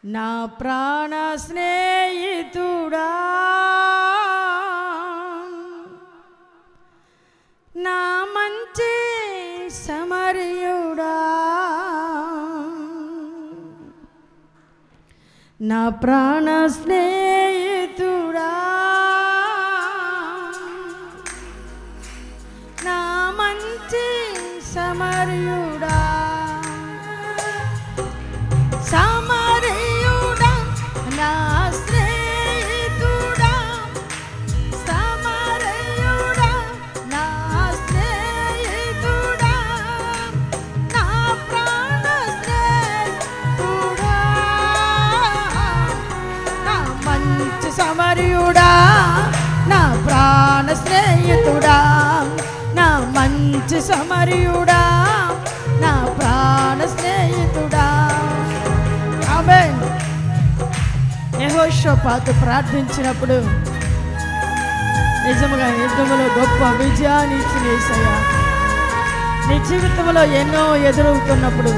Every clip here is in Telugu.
నా ప్రాణ స్నేహితుడా, నా మంచి సమరయుడా, నా ప్రాణ స్నేహితుడా, నా మంచి సమరయుడా, సమరయుడా, నా స్నేహితుడా, సమరయుడా, నా స్నేహితుడా, నా ప్రాణ స్నేహితుడా, నా మంచి సమరయుడా, నా ప్రాణ స్నేహితుడా, నా మంచి సమరయుడా, నా ప్రాణ స్నేహితుడా. ఆమేన్. యెహోషాపాతు ప్రార్థించినప్పుడు నిజముగా యుద్ధములో గొప్ప విజయాన్ని ఇచ్చిన యేసయ్యా, నీ జీవితంలో ఎన్నో ఎదురవుతున్నప్పుడు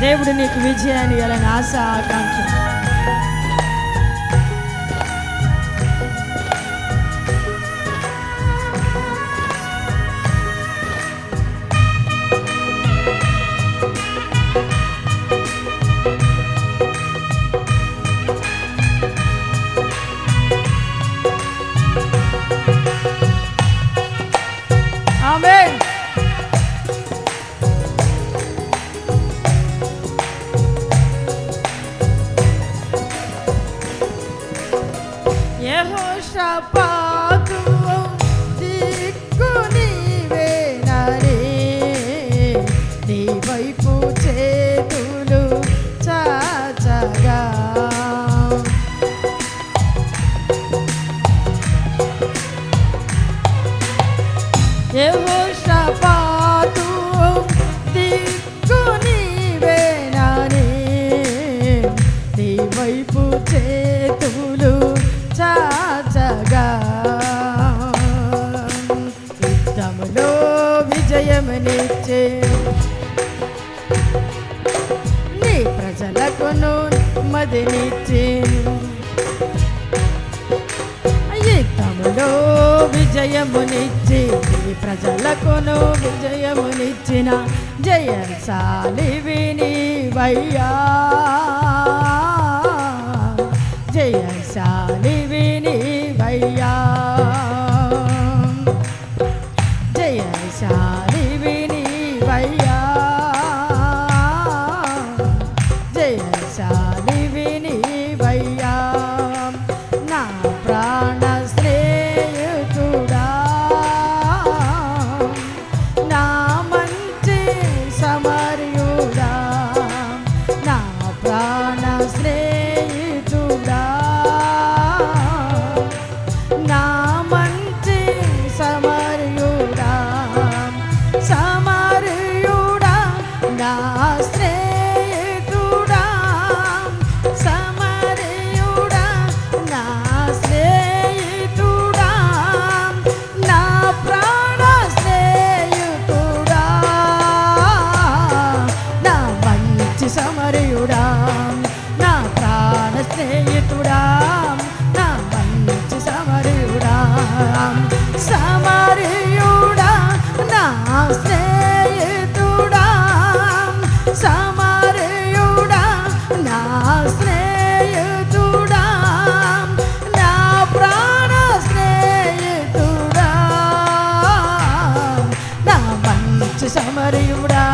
దేవుడు నీకు విజయాన్ని ఇవ్వాలని ఆశ ఆకాంక్ష. ఆమేన్. యెహోషాపాతు దిక్కు నీవేనని, నీ వైపు చేతులు చాచగా, యెహోషాపాతు దిక్కు నీవేనని, నీ వైపు చేతులు చాచగా, యుద్ధములో విజయమునిచ్చే నీ ప్రజలకును మదినిచ్చి, యుద్ధములో విజయమునిచ్చి నీ ప్రజలకును విజయమునిచ్చిన జయశాలివి నీవయ్యా, జయశాలివి నీవయ్యా, జయశాలివి నీవయ్యా, జయశాలివి నీవయ్యా, నా ప్రాణ స్నేహితుడా, నా మంచి సమరయుడా, నా ప్రాణ స్నేహితుడా, నా మంచి సమరయుడా, సమరయుడా, నా స్నేహితుడా, సమరయుడా, నా స్నేహితుడా, నా ప్రాణ స్నేహితుడా, నా మంచి సమరయుడా, నా ప్రాణ స్నేహితుడా, నా మంచి సమరయుడా, సమరయుడా, నా స్నేహితుడా, సమరయుడా, నా స్నేహితుడా, నా ప్రాణ స్నేహితుడా, నా మంచి సమరయుడా,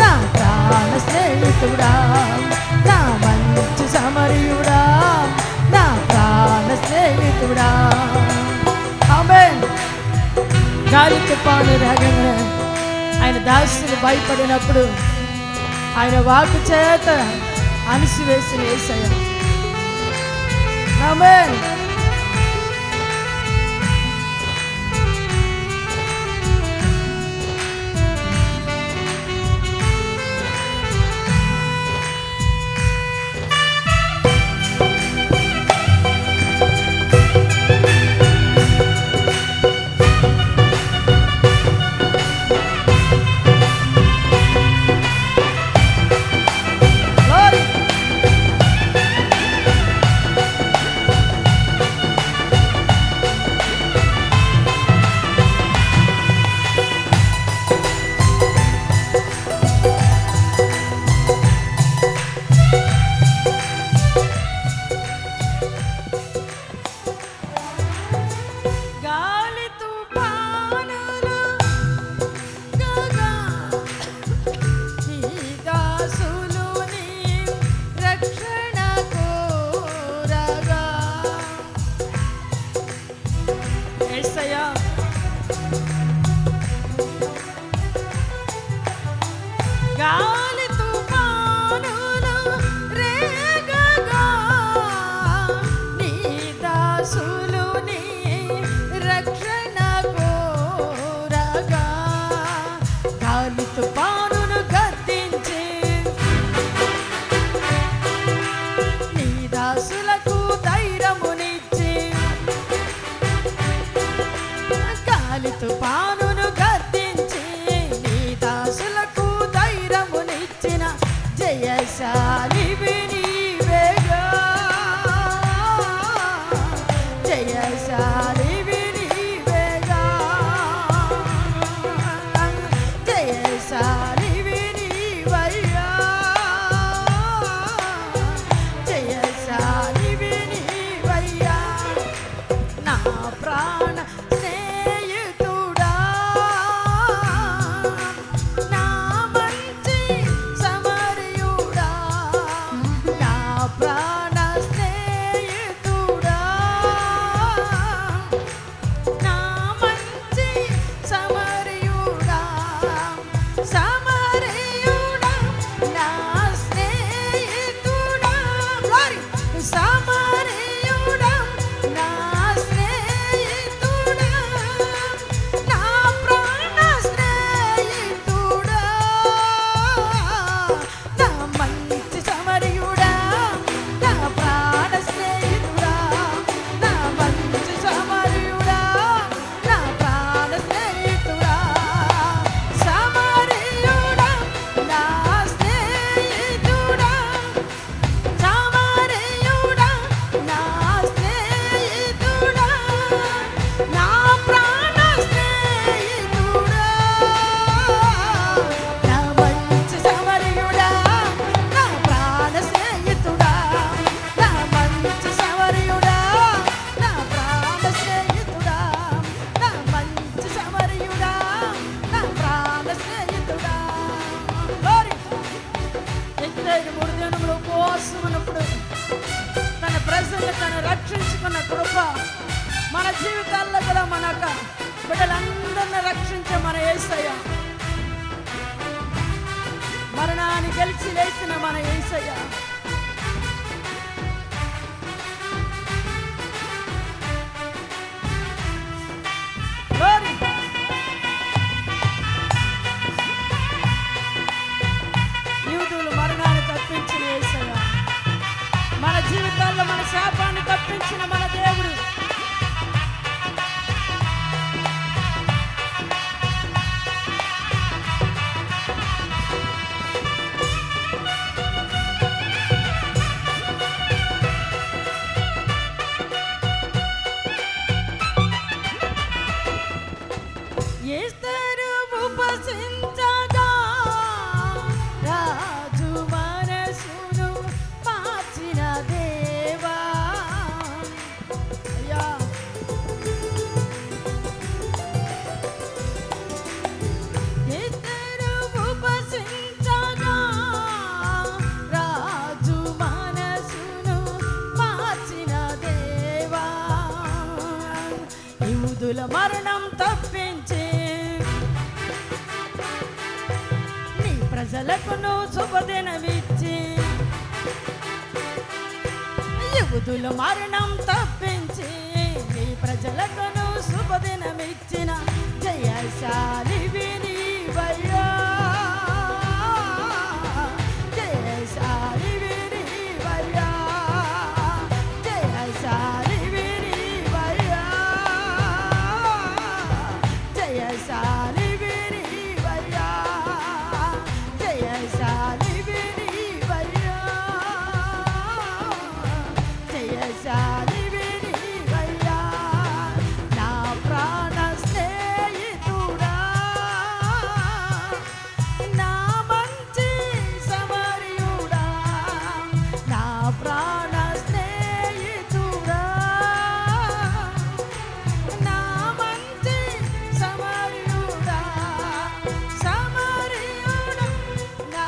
నా ప్రాణ స్నేహితుడా, నా మంచి సమరయుడా, నా ప్రాణ స్నేహితుడా. ఆమేన్. గాలి తుఫాను రాగంగా ఆయన దాసులు భయపడినప్పుడు ఆయన వాక్కు చేత అణిసివేసిన యేసయ్య. ఆమేన్. జయశాలివి నీవేగా జయశాలివి నీవేగా జయశాలివి నీవయ్యా జయశాలివి నీవయ్యా నా ప్రాణ స్నేహితుడా నా మంచి సమరయుడా నా ప్రాణ స్నేహితుడా నా మంచి సమరయుడా సమరయుడా నా స్నేహితుడా సమరయుడా నా స్నేహితుడా నా ప్రాణ స్నేహితుడా నా మంచి సమరయుడా నా ప్రాణ స్నేహితుడా నా మంచి సమరయుడా నా ప్రాణ స్నేహితుడా సమరయుడా నా స్నేహితుడా సమరయుడా నా స్నేహితుడా నా ప్రాణ స్నేహితుడా నా మంచి సమరయుడా నా ప్రాణ స్నేహితుడా నా మంచి సమరయుడా నా ప్రాణ స్నేహితుడా నా మంచి సమరయుడా నా ప్రాణ స్నేహితుడా ఎత్తైన 3 దినములు ఉపవాసం ఉన్నప్పుడు తన ప్రజల్ని తను రక్షించుకున్న కృప మన జీవితాల్లో కూడా మన బిడ్డలందరినీ రక్షించే మన యేసయ్య మరణాన్ని గెలిచి లేచిన మన యేసయ్య Glory. యూదులు మరణాన్ని తప్పించిన యేసయ్య మన జీవితాల్లో మన శాపాన్ని తప్పించిన మన దేవుడు ఎస్తరు ఉపసించగా రాజు మనసును మార్చిన దేవా అయ్యా ఎస్తరు ఉపసించగా రాజు మనసును మార్చిన దేవా యూదుల మరణం తప్పించి నీ ప్రజలకు నువ్వు శుభదినమిచ్చి యూదుల మరణం తప్పించి నీ ప్రజలకు నువ్వు శుభదినమిచ్చిన జయశాలివి నీవయ్యా జయశాలివి నీవయ్యా జయశాలివి నీవయ్యా జయశాలివి నీవయ్యా జయశాలివి నీవయ్యా జయశాలివి నీవయ్యా నా ప్రాణ స్నేహితుడా నా మంచి సమరయుడా నా ప్రాణ స్నేహితుడా నా మంచి సమరయుడా సమరయుడా నా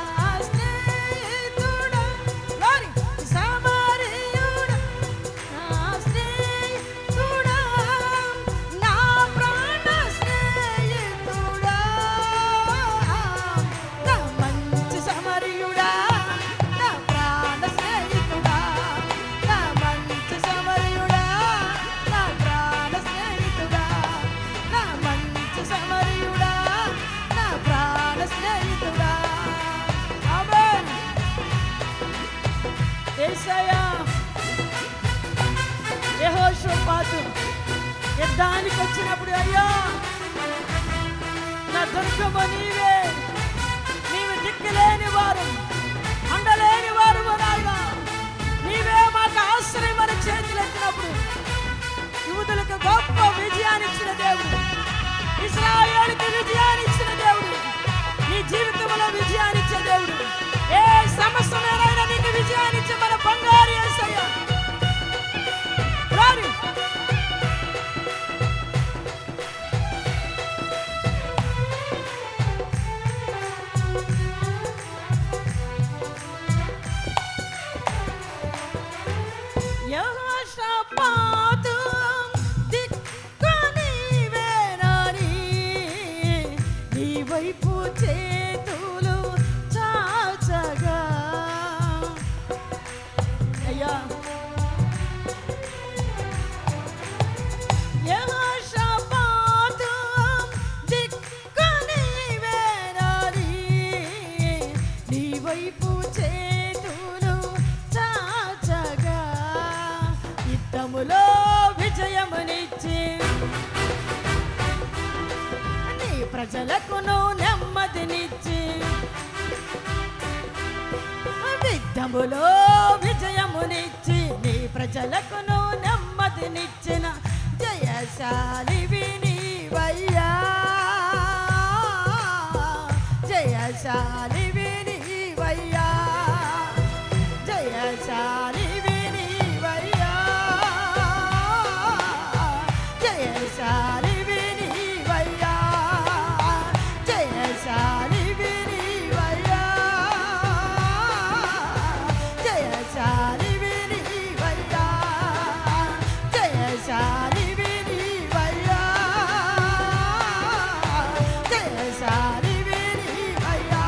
స్నేహితుడా Glory. సమరయుడా నా స్నేహితుడా నా ప్రాణ స్నేహితుడా నా మంచి సమరయుడా నా ప్రాణ స్నేహితుడా నా మంచి సమరయుడా నా ప్రాణ స్నేహితుడా నా మంచి సమరయుడా నా ప్రాణ స్నేహితుడా ఆమేన్ యేసయ్యా యెహోషాపాతు యుద్ధానికి వచ్చినప్పుడు అయ్యా నా దుర్గము నీవే నీవు దిక్కులేని వారు అండలేని అయ్యా. యెహోషాపాతు దిక్కు నీవేనని నీ వైపు చేతులు చాచగా యుద్ధములో విజయమునిచ్చి నీ ప్రజలకును నెమ్మదినిచ్చి యుద్ధములో విజయమునిచ్చి నీ ప్రజలకును నెమ్మదినిచ్చిన జయశాలివి నీవయ్యా. జయశాలివి నీవయ్యా. జయశాలివి నీవయ్యా. జయశాలివి నీవయ్యా. జయశాలివి నీవయ్యా. జయశాలివి నీవయ్యా. జయశాలివి నీవయ్యా. జయశాలివి నీవయ్యా.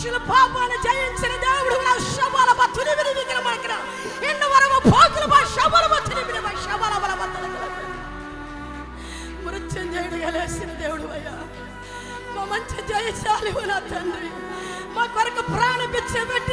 మనుషుల పాపాన్ని జయించిన దేవుడు నా శబల బతుని వినివికిన మనకన ఎన్న వరమ పాకుల బా శబల బతుని వినివ శబల బల బతుల మృత్యుంజయుడిగా లేచిన దేవుడు అయ్యా మా మంచి జయశాలి నా తండ్రి మా కొరకు ప్రాణ పిచ్చబెట్టి